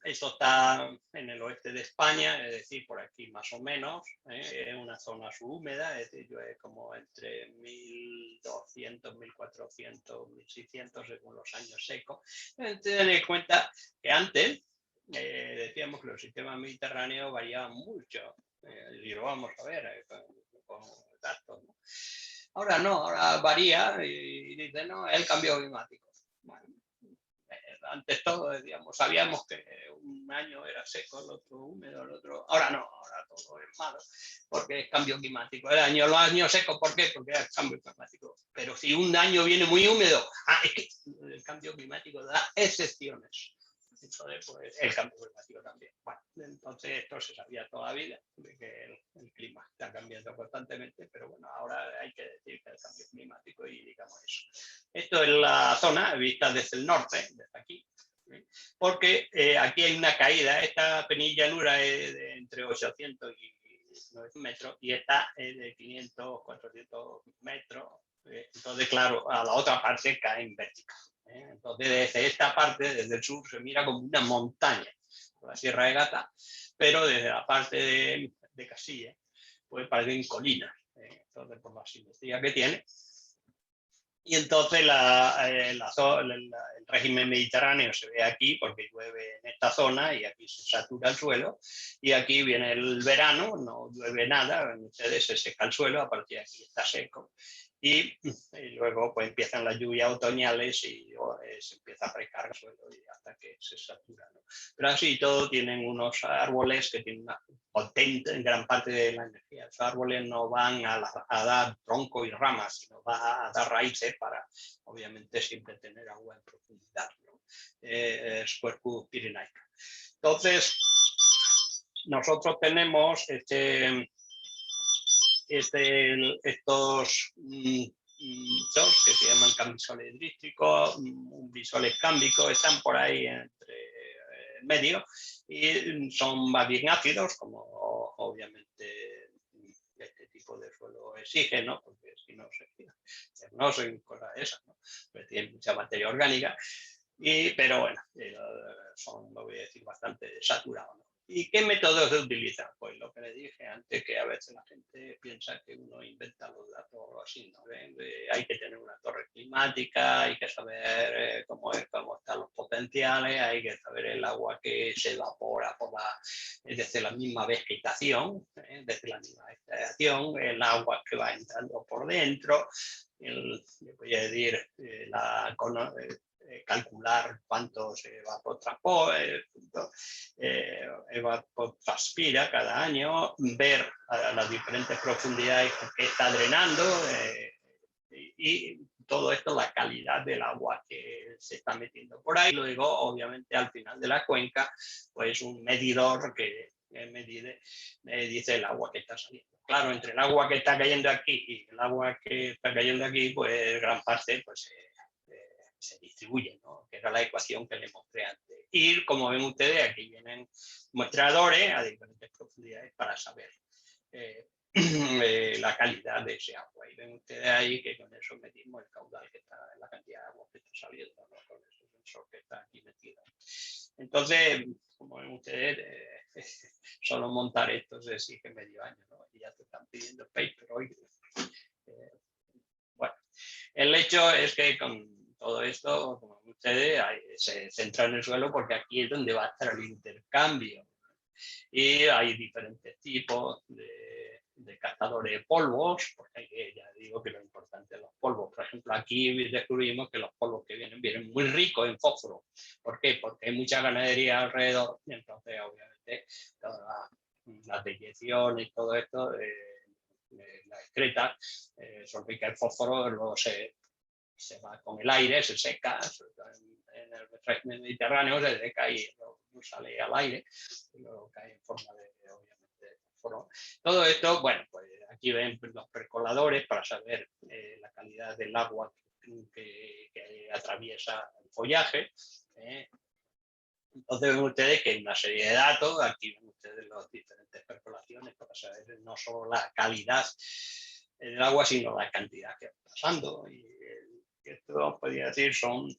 esto está en el oeste de España, es decir, por aquí más o menos, es una zona subhúmeda, es decir, es como entre 1200, 1400, 1600 según los años secos. Tened en cuenta que antes decíamos que los sistemas mediterráneos variaban mucho, y lo vamos a ver con datos, ¿no? Ahora no, ahora varía y dice, no, es el cambio climático. Bueno, antes todo decíamos, sabíamos que un año era seco, el otro húmedo, el otro... Ahora no, ahora todo es malo, porque es cambio climático. Los años secos, ¿por qué? Porque es cambio climático. Pero si un año viene muy húmedo, es que el cambio climático da excepciones. Entonces, pues el cambio climático también. Bueno, entonces esto se sabía toda la vida, de que el clima está cambiando constantemente, pero bueno, ahora hay que decir que el cambio climático y digamos eso. Esto es la zona vista desde el norte, desde aquí, porque aquí hay una caída. Esta penillanura es de entre 800 y 900 metros y esta es de 500, 400 metros. Entonces, claro, a la otra parte cae en vertical. Entonces, desde esta parte, desde el sur, se mira como una montaña, la Sierra de Gata, pero desde la parte de Castilla, pues parecen colinas. Entonces, por la simetría que tiene. Y entonces el régimen mediterráneo se ve aquí porque llueve en esta zona y aquí se satura el suelo. Y aquí viene el verano, no llueve nada, ustedes se seca el suelo, a partir de aquí está seco. Y luego pues empiezan las lluvias otoñales y se empieza a frecar el suelo y hasta que se satura, ¿no? Pero así todo tienen unos árboles que tienen una potente en gran parte de la energía. Los árboles no van a dar tronco y ramas, sino van a dar raíces para, obviamente, siempre tener agua en profundidad, ¿no? Es Quercus pirenaica. Entonces, nosotros tenemos estos que se llaman camisoles hidrísticos, bisoles cámbicos, están por ahí entre medio y son más bien ácidos, como obviamente este tipo de suelo exige, ¿no? Porque si no no soy cosa de esas, ¿no? Pues tienen mucha materia orgánica, pero bueno, son, lo voy a decir, bastante saturados, ¿no? ¿Y qué métodos se utilizan? Pues lo que le dije antes, que a veces la gente piensa que uno inventa los datos así, ¿no? Hay que tener una torre climática, hay que saber cómo están los potenciales, hay que saber el agua que se evapora desde la misma vegetación, el agua que va entrando por dentro, voy a decir, calcular cuánto se evapotranspira cada año, ver a las diferentes profundidades que está drenando y todo esto, la calidad del agua que se está metiendo por ahí. Luego, obviamente, al final de la cuenca, pues un medidor que me dice el agua que está saliendo. Claro, entre el agua que está cayendo aquí y el agua que está cayendo aquí, pues gran parte pues, se distribuye, ¿no? Que era la ecuación que les mostré antes. Y como ven ustedes, aquí vienen muestradores a diferentes profundidades para saber la calidad de ese agua. Y ven ustedes ahí que con eso medimos el caudal que está, la cantidad de agua que está saliendo, ¿no? Con ese sensor que está aquí metido. Entonces, como ven ustedes, solo montar esto se exige medio año, ¿no? Y ya te están pidiendo paper hoy. Bueno, el hecho es que con todo esto, como ustedes, se centra en el suelo porque aquí es donde va a estar el intercambio. Y hay diferentes tipos de captadores de polvos, porque ya digo que lo importante es los polvos. Por ejemplo, aquí descubrimos que los polvos que vienen muy ricos en fósforo. ¿Por qué? Porque hay mucha ganadería alrededor y entonces obviamente todas las deyecciones y todo esto, las excretas, son ricas en fósforo, luego se va con el aire, se seca, en el régimen mediterráneo se seca y luego sale al aire, y luego cae en forma de, obviamente, fósforo. Todo esto, bueno, pues aquí ven los percoladores para saber la calidad del agua que atraviesa el follaje. Entonces ven ustedes que hay una serie de datos, aquí ven ustedes las diferentes percolaciones para saber no solo la calidad del agua, sino la cantidad que está pasando. Y esto podría decir son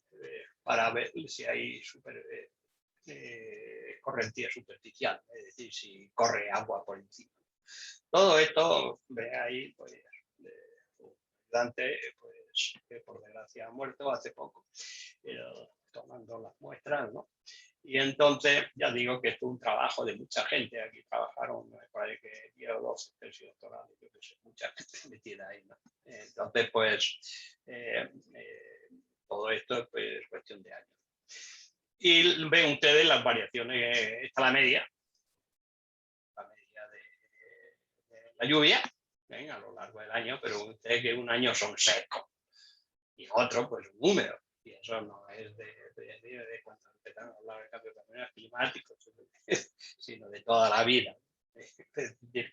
para ver si hay correntía superficial, es decir, si corre agua por encima. Todo esto, ve ahí, pues, Dante, pues, que por desgracia ha muerto hace poco, tomando las muestras, ¿no? Y entonces, ya digo que esto es un trabajo de mucha gente. Aquí trabajaron, me parece que 10 o 12 tesis doctorales, yo que sé, mucha gente metida ahí, ¿no? Entonces, pues, todo esto pues, es cuestión de años. Y ven ustedes las variaciones, esta la media de la lluvia, ¿ven? A lo largo del año, pero ustedes que un año son secos y otro pues húmedo. Y eso no es de cuando empezamos a hablar de cambio climático, sino de toda la vida. Es decir,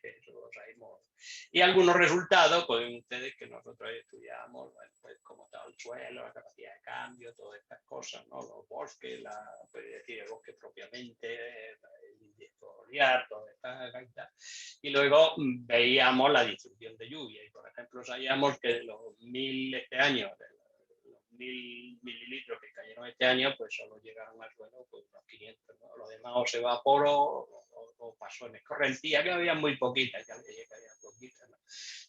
que eso lo sabemos. Y algunos resultados, pueden ustedes que nosotros estudiamos, bueno, pues cómo está el suelo, la capacidad de cambio, todas estas cosas, ¿no? Los bosques, pues decir, el bosque propiamente, el índice foliar, toda esta. Y luego veíamos la distribución de lluvia. Y por ejemplo, sabíamos que de los 1000 este año, de los 1000 mililitros que cayeron este año, pues solo llegaron al suelo pues, unos 500, ¿no? Lo demás o se evaporó o pasó en escorrentía, que había muy poquitas, ya le dije que había poquitas, ¿no?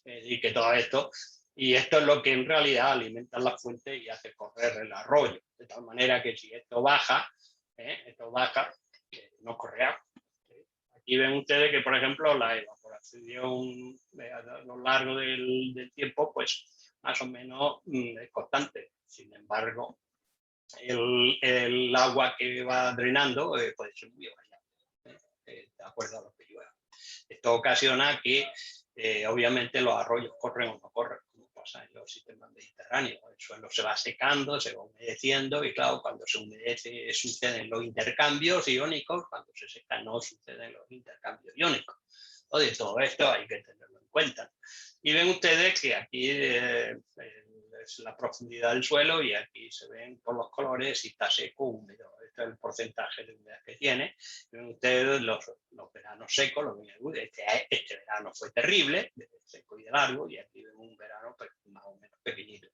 Y que todo esto, y esto es lo que en realidad alimenta la fuente y hace correr el arroyo, de tal manera que si esto baja, no corre agua. Aquí ven ustedes que, por ejemplo, la evaporación a lo largo del tiempo, pues más o menos es constante. Sin embargo, el agua que va drenando puede ser muy variable, de acuerdo a lo que llueva. Esto ocasiona que, obviamente, los arroyos corren o no corren, como pasa en los sistemas mediterráneos. El suelo se va secando, se va humedeciendo y, claro, cuando se humedece suceden los intercambios iónicos, cuando se seca no suceden los intercambios iónicos. Entonces, todo esto hay que tenerlo en cuenta. Y ven ustedes que aquí es la profundidad del suelo y aquí se ven por los colores si está seco o húmedo. Este es el porcentaje de humedad que tiene. Ven ustedes los veranos secos, este verano fue terrible, seco y de largo, y aquí ven un verano pues, más o menos pequeñito.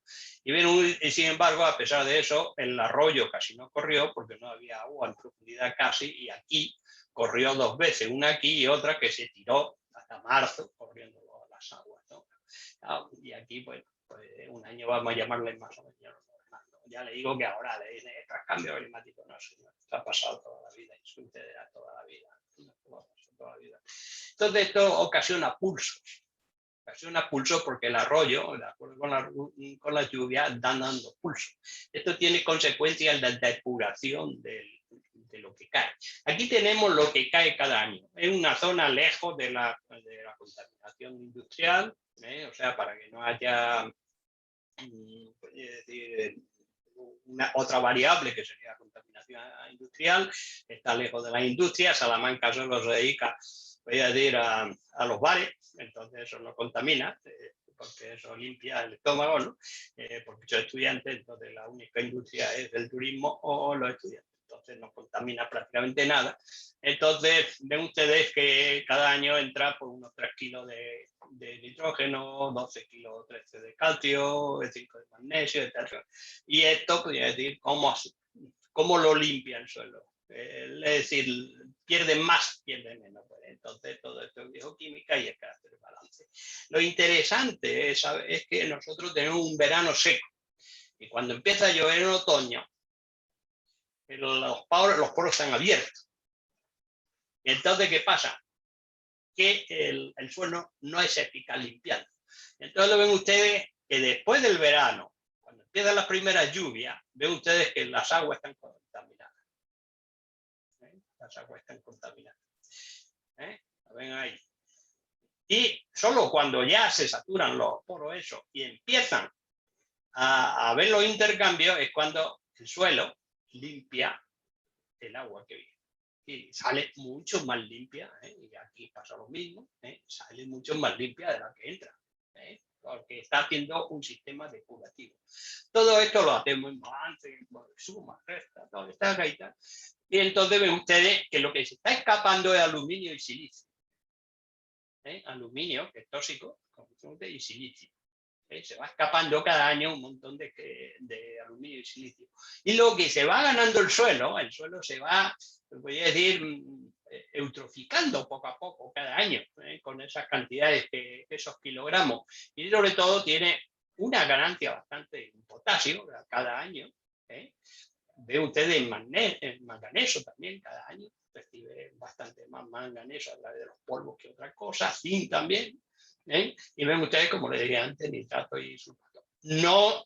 Y sin embargo, a pesar de eso, el arroyo casi no corrió porque no había agua en profundidad casi, y aquí corrió 2 veces, una aquí y otra que se tiró hasta marzo corriendo las aguas, ¿no? Y aquí, pues un año vamos a llamarle más o menos normal, ¿no? Ya le digo que ahora el cambio climático no, señor, ha pasado toda la vida y sucederá toda la vida. Entonces esto ocasiona pulsos porque el arroyo, de acuerdo con la lluvia, dan dando pulso. Esto tiene consecuencias de depuración de lo que cae. Aquí tenemos lo que cae cada año. Es una zona lejos de la contaminación industrial, o sea, para que no haya otra variable que sería la contaminación industrial. Está lejos de la industria. Salamanca solo se dedica, voy a decir, a los bares, entonces eso no contamina, porque eso limpia el estómago, ¿no? Porque soy estudiante, entonces la única industria es el turismo o los estudiantes. entonces no contamina prácticamente nada. Entonces ven ustedes que cada año entra por unos 3 kilos de nitrógeno, 12 kilos 13 de calcio, 5 de magnesio, etc. Y esto podría decir cómo lo limpia el suelo. Es decir, pierde más, pierde menos. Pues entonces todo esto es bioquímica y es carácter de balance. Lo interesante es que nosotros tenemos un verano seco y cuando empieza a llover en otoño, los poros están abiertos. Y entonces, ¿qué pasa? Que el suelo no es eficaz limpiando. Entonces lo ven ustedes que después del verano, cuando empiezan las primeras lluvias, ven ustedes que las aguas están contaminadas. Las aguas están contaminadas. Lo ven ahí. Y solo cuando ya se saturan los poros eso y empiezan a ver los intercambios es cuando el suelo limpia el agua que viene. Y sale mucho más limpia, y aquí pasa lo mismo, sale mucho más limpia de la que entra, porque está haciendo un sistema depurativo. Todo esto lo hacemos en balance, suma, resta, toda esta gaita, y entonces ven ustedes que lo que se está escapando es aluminio y silicio. Aluminio, que es tóxico, y silicio. Se va escapando cada año un montón de aluminio y silicio. Y lo que se va ganando el suelo se va, voy a decir, eutroficando poco a poco cada año, con esas cantidades, esos kilogramos. Y sobre todo tiene una ganancia bastante en potasio cada año. Ve ustedes en manganeso también cada año, recibe bastante más manganeso a través de los polvos que otra cosa, zinc también. Y ven ustedes, como les dije antes, nitrato y sulfato. No,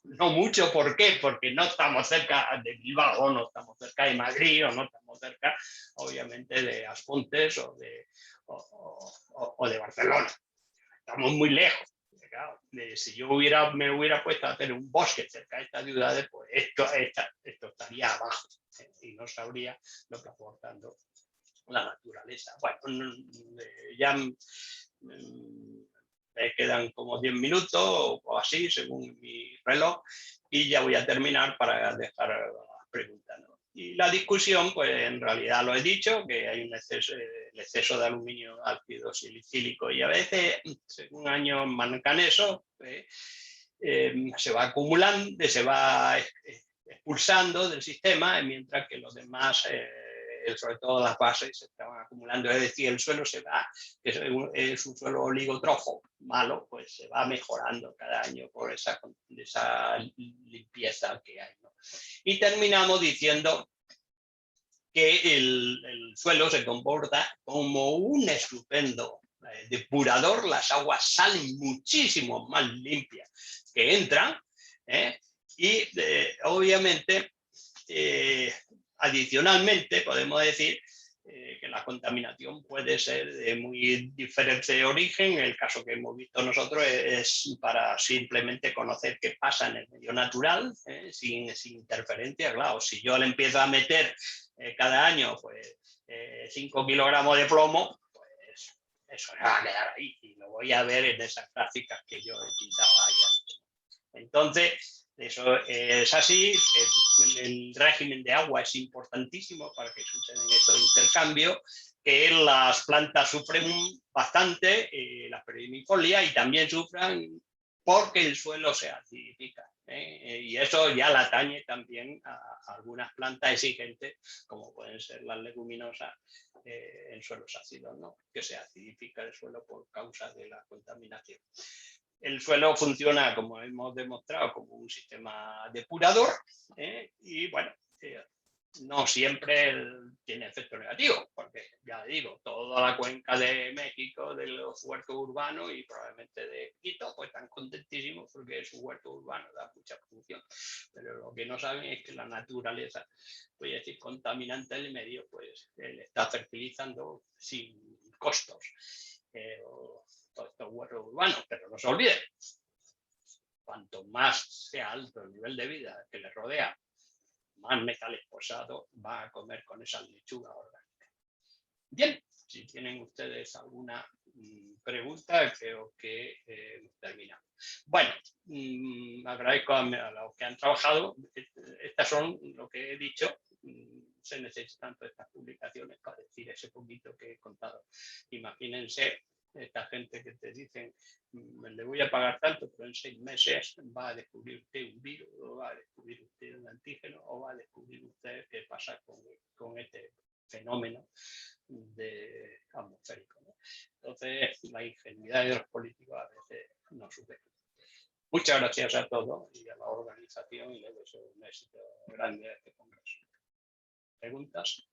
no mucho, ¿por qué? Porque no estamos cerca de Bilbao, no estamos cerca de Madrid, o no estamos cerca, obviamente, de Aspontes o de Barcelona. Estamos muy lejos. Claro, si yo me hubiera puesto a hacer un bosque cerca de estas ciudades, pues esto estaría abajo, y no sabría lo que aportando la naturaleza. Bueno, ya me quedan como 10 minutos o así, según mi reloj, y ya voy a terminar para dejar las preguntas, ¿no? Y la discusión, pues en realidad lo he dicho, que hay un exceso de aluminio ácido silicílico y a veces, según años manganeso, se va acumulando, se va expulsando del sistema, mientras que los demás, sobre todo las bases, se estaban acumulando. Es decir, el suelo se va, que es un suelo oligotrofo malo, pues se va mejorando cada año por esa limpieza que hay, ¿no? Y terminamos diciendo que el suelo se comporta como un estupendo depurador. Las aguas salen muchísimo más limpias que entran, y obviamente, adicionalmente, podemos decir que la contaminación puede ser de muy diferente origen. El caso que hemos visto nosotros es para simplemente conocer qué pasa en el medio natural, sin interferencia. Claro, si yo le empiezo a meter cada año pues 5 kilogramos de plomo, pues eso me va a quedar ahí y lo voy a ver en esas gráficas que yo he pintado ahí. Entonces, eso es así. El régimen de agua es importantísimo para que sucedan estos intercambios, que las plantas sufren bastante, la perennifolia, y también sufren porque el suelo se acidifica. Y eso ya la atañe también a algunas plantas exigentes, como pueden ser las leguminosas en suelos ácidos, ¿no? Que se acidifica el suelo por causa de la contaminación. El suelo funciona, como hemos demostrado, como un sistema depurador, y bueno, no siempre tiene efecto negativo, porque ya digo, toda la cuenca de México, de los huertos urbanos y probablemente de Quito, pues están contentísimos porque su huerto urbano da mucha función. Pero lo que no saben es que la naturaleza, voy a decir, contaminante del medio, pues le está fertilizando sin costos. Todos estos huertos urbanos, pero no se olviden, cuanto más sea alto el nivel de vida que le rodea, más metales pesados va a comer con esas lechugas orgánicas. Bien, si tienen ustedes alguna pregunta creo que terminamos. Bueno, agradezco a los que han trabajado. Estas son lo que he dicho. Se necesitan todas estas publicaciones para decir ese poquito que he contado. Imagínense esta gente que te dicen, le voy a pagar tanto, pero en 6 meses va a descubrir usted un virus, o va a descubrir usted un antígeno, o va a descubrir usted qué pasa con este fenómeno atmosférico, ¿no? Entonces, la ingenuidad de los políticos a veces no supera. Muchas gracias a todos y a la organización, y les deseo un éxito grande a este congreso. ¿Preguntas?